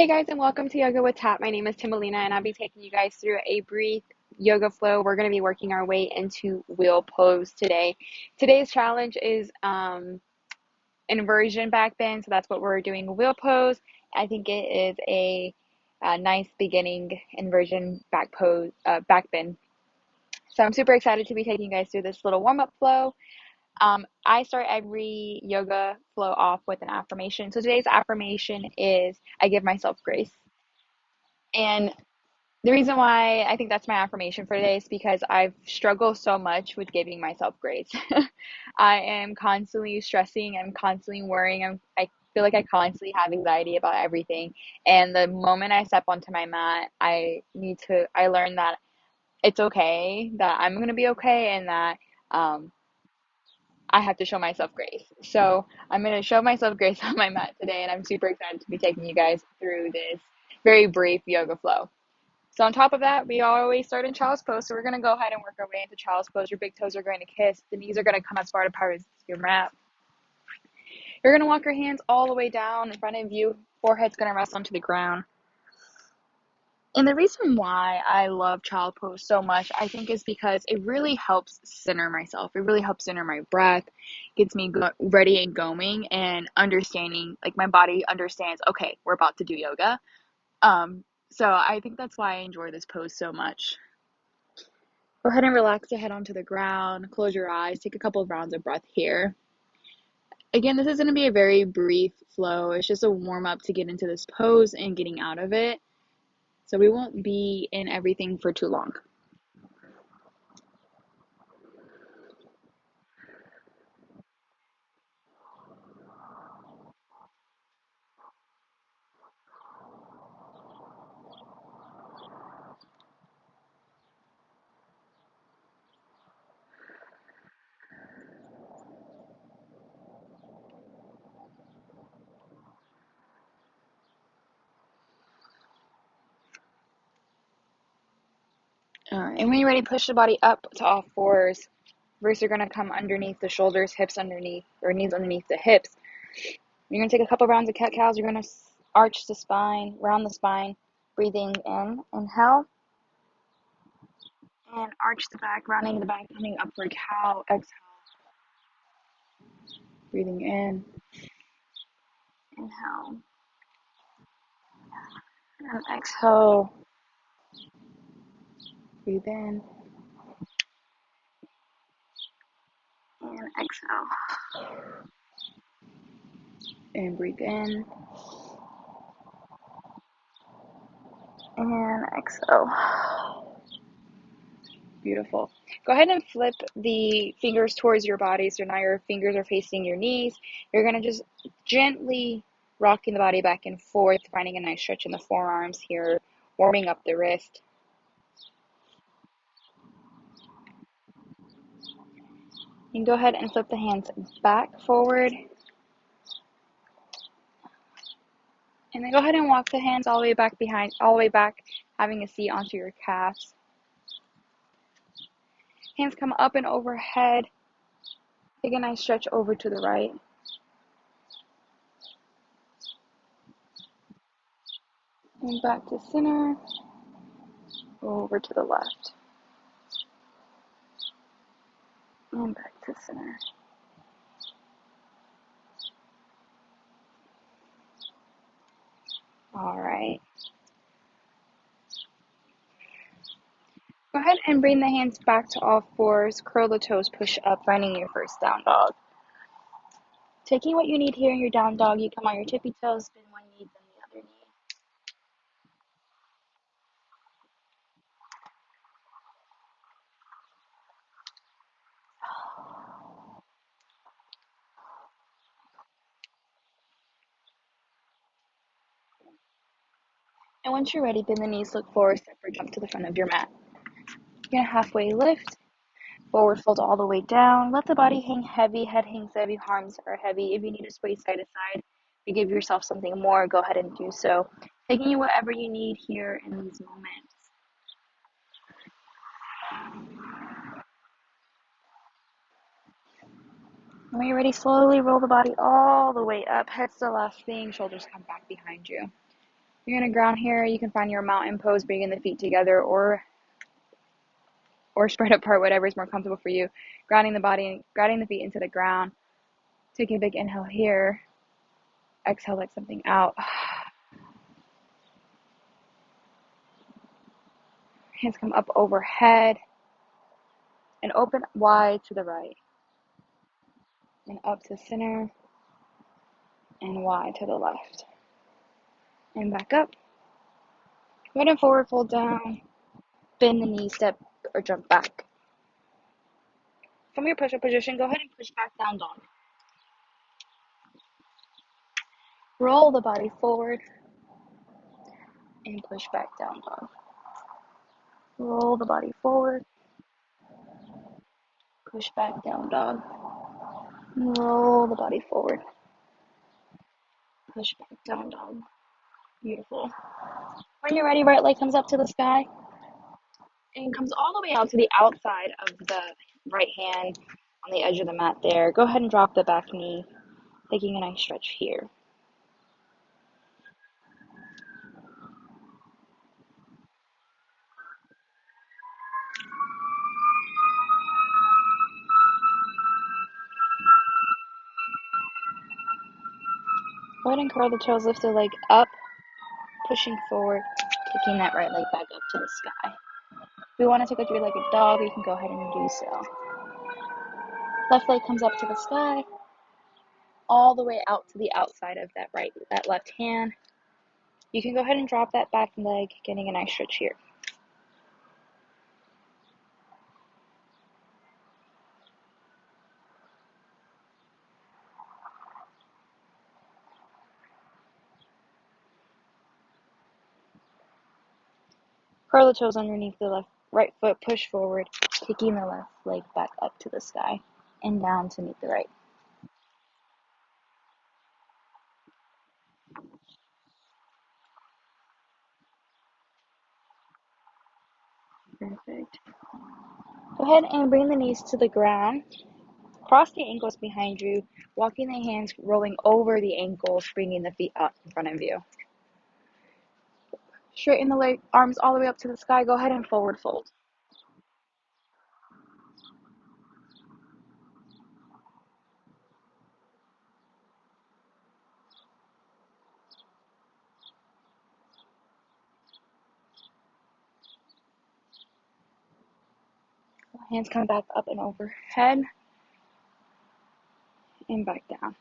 Hey guys, and welcome to Yoga with Tap. My name is Timalina, and I'll be taking you guys through a brief yoga flow. We're going to be working our way into wheel pose today. Today's challenge is inversion back bend, so that's what we're doing. Wheel pose. I think it is a nice beginning inversion back bend. So I'm super excited to be taking you guys through this little warm up flow. I start every yoga flow off with an affirmation. So today's affirmation is I give myself grace. And the reason why I think that's my affirmation for today is because I've struggled so much with giving myself grace. I am constantly stressing, I'm constantly worrying, I feel like I constantly have anxiety about everything. And the moment I step onto my mat, I learn that it's okay, that I'm going to be okay, and that um, I have to show myself grace. So I'm going to show myself grace on my mat today, and I'm super excited to be taking you guys through this very brief yoga flow. So on top of that, we always start in child's pose. So we're going to go ahead and work our way into child's pose. Your big toes are going to kiss. The knees are going to come as far apart as your mat. You're going to walk your hands all the way down in front of you. Forehead's going to rest onto the ground. And the reason why I love child pose so much, I think, is because it really helps center myself. It really helps center my breath, gets me ready and going, and understanding, like my body understands, okay, we're about to do yoga. So I think that's why I enjoy this pose so much. Go ahead and relax your head onto the ground. Close your eyes. Take a couple of rounds of breath here. Again, this is going to be a very brief flow. It's just a warm up to get into this pose and getting out of it. So we won't be in everything for too long. And when you're ready, push the body up to all fours. First, you're going to come underneath the shoulders, hips underneath, or knees underneath the hips. You're going to take a couple rounds of cat-cows. You're going to arch the spine, round the spine, breathing in. Inhale. And arch the back, rounding the back, coming up for cow. Exhale. Breathing in. Inhale. And exhale. Breathe in. And exhale. And breathe in. And exhale. Beautiful. Go ahead and flip the fingers towards your body. So now your fingers are facing your knees. You're going to just gently rocking the body back and forth, finding a nice stretch in the forearms here, warming up the wrist. You can go ahead and flip the hands back forward. And then go ahead and walk the hands all the way back behind, all the way back, having a seat onto your calves. Hands come up and overhead. Take a nice stretch over to the right. And back to center. Over to the left. And back to center. All right. Go ahead and bring the hands back to all fours. Curl the toes, push up, finding your first down dog. Taking what you need here in your down dog, you come on your tippy toes, spin one knee, then the other knee. And once you're ready, bend the knees, look forward, step or jump to the front of your mat. You're gonna halfway lift, forward fold all the way down. Let the body hang heavy, head hangs heavy, arms are heavy. If you need to sway side to side to give yourself something more, go ahead and do so. Taking you whatever you need here in these moments. When you're ready, slowly roll the body all the way up. Head's the last thing, shoulders come back behind you. You're going to ground here. You can find your mountain pose, bringing the feet together or spread apart, whatever is more comfortable for you. Grounding the body, grounding the feet into the ground. Taking a big inhale here. Exhale, let something out. Hands come up overhead and open wide to the right. And up to center and wide to the left. And back up. Go ahead and forward fold down. Bend the knee, step or jump back. From your push-up position, go ahead and push back down dog. Roll the body forward and push back down dog. Roll the body forward. Push back down dog. Roll the body forward. Push back down dog. Beautiful. When you're ready, right leg comes up to the sky and comes all the way out to the outside of the right hand on the edge of the mat there. Go ahead and drop the back knee, taking a nice stretch here. Go ahead and curl the toes, lift the leg up, pushing forward, taking that right leg back up to the sky. If we want to take a three-legged dog, we can go ahead and do so. Left leg comes up to the sky, all the way out to the outside of that left hand. You can go ahead and drop that back leg, getting a nice stretch here. Curl the toes underneath the right foot, push forward, taking the left leg back up to the sky and down to meet the right. Perfect. Go ahead and bring the knees to the ground. Cross the ankles behind you, walking the hands, rolling over the ankles, bringing the feet up in front of you. Straighten the leg, arms all the way up to the sky. Go ahead and forward fold. Hands come back up and overhead and back down.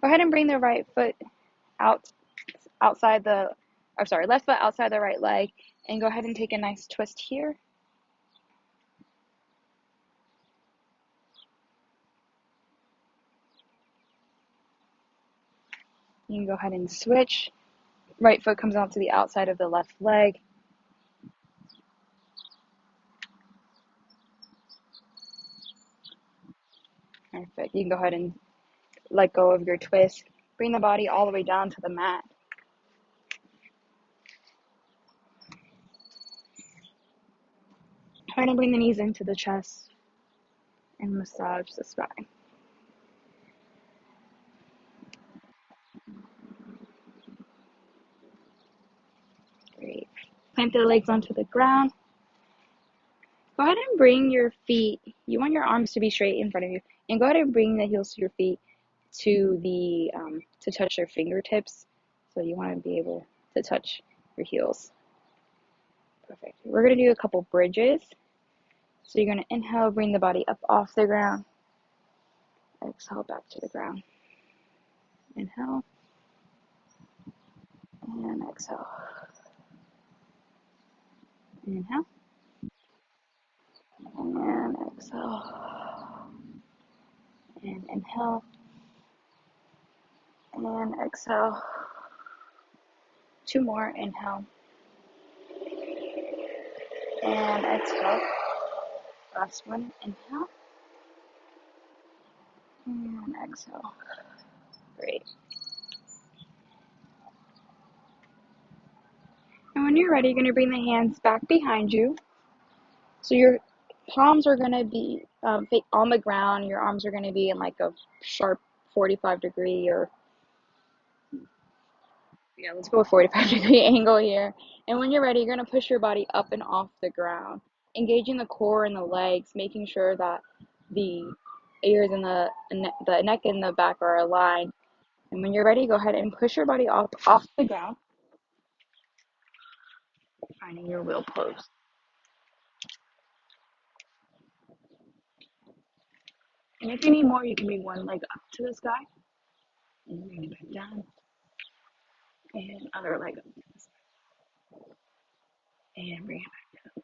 Go ahead and bring the right foot left foot outside the right leg, and go ahead and take a nice twist here. You can go ahead and switch. Right foot comes out to the outside of the left leg. Perfect. You can go ahead and let go of your twist. Bring the body all the way down to the mat. Try to bring the knees into the chest and massage the spine. Great. Plant the legs onto the ground. Go ahead and bring your feet. You want your arms to be straight in front of you, and go ahead and bring the heels to your feet to touch your fingertips. So you want to be able to touch your heels. Perfect. We're going to do a couple bridges. So you're going to inhale, bring the body up off the ground. Exhale back to the ground. Inhale. And exhale. Inhale. And exhale. And inhale. And exhale. Two more. Inhale. And exhale. Last one. Inhale. And exhale. Great. And when you're ready, you're going to bring the hands back behind you. So your palms are going to be on the ground. Your arms are going to be in like a sharp 45 degree or Yeah, let's go with 45-degree angle here. And when you're ready, you're going to push your body up and off the ground, engaging the core and the legs, making sure that the ears and the neck and the back are aligned. And when you're ready, go ahead and push your body up off the ground, finding your wheel pose. And if you need more, you can bring one leg up to the sky and bring it back down. And other leg up to the sky and bring it back down.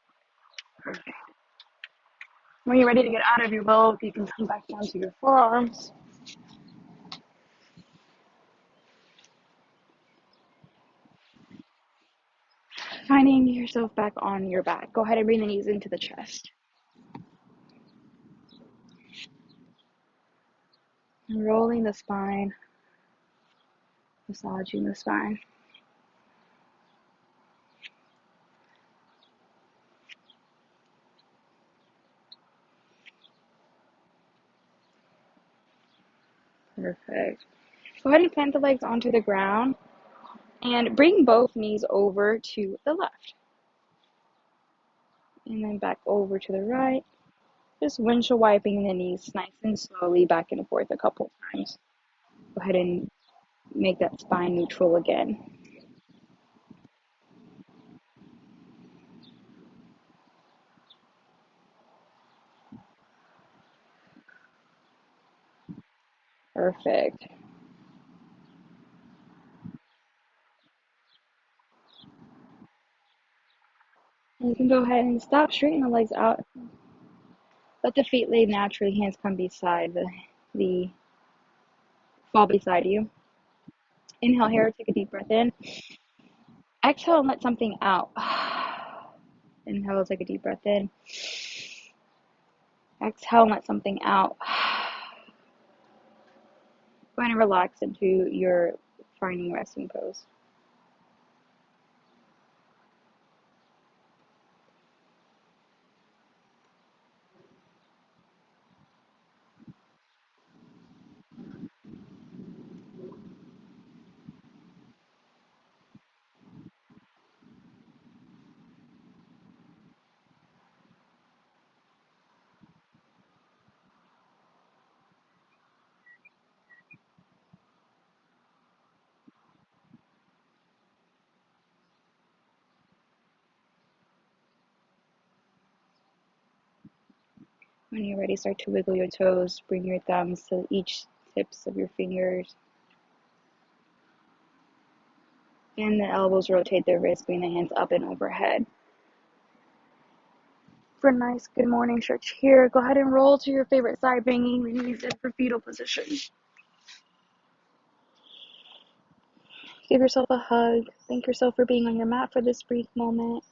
Perfect. When you're ready to get out of your wheel, you can come back down to your forearms. Finding yourself back on your back. Go ahead and bring the knees into the chest. And rolling the spine, massaging the spine. Perfect. Go ahead and plant the legs onto the ground and bring both knees over to the left. And then back over to the right. Just windshield wiping the knees nice and slowly back and forth a couple times. Go ahead and make that spine neutral again. Perfect. And you can go ahead and stop, straighten the legs out. Let the feet lay naturally, hands come beside the fall beside you. Inhale here, take a deep breath in. Exhale and let something out. Inhale, take a deep breath in. Exhale and let something out. Go ahead and relax into your finding resting pose. When you're ready, start to wiggle your toes. Bring your thumbs to each tips of your fingers. And the elbows rotate the wrists, bring the hands up and overhead. For a nice good morning stretch here, go ahead and roll to your favorite side, bringing the knees in for fetal position. Give yourself a hug. Thank yourself for being on your mat for this brief moment,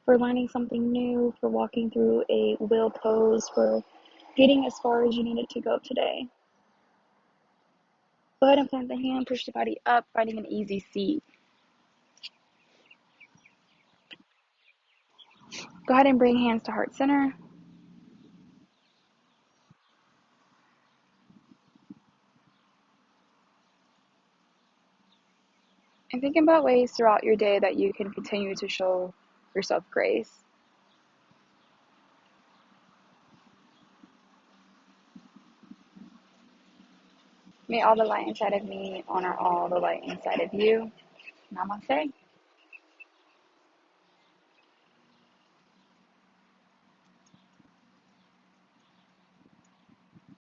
for learning something new, for walking through a wheel pose, for getting as far as you needed to go today. Go ahead and plant the hand, push the body up, finding an easy seat. Go ahead and bring hands to heart center. And think about ways throughout your day that you can continue to show yourself grace. May all the light inside of me honor all the light inside of you. Namaste.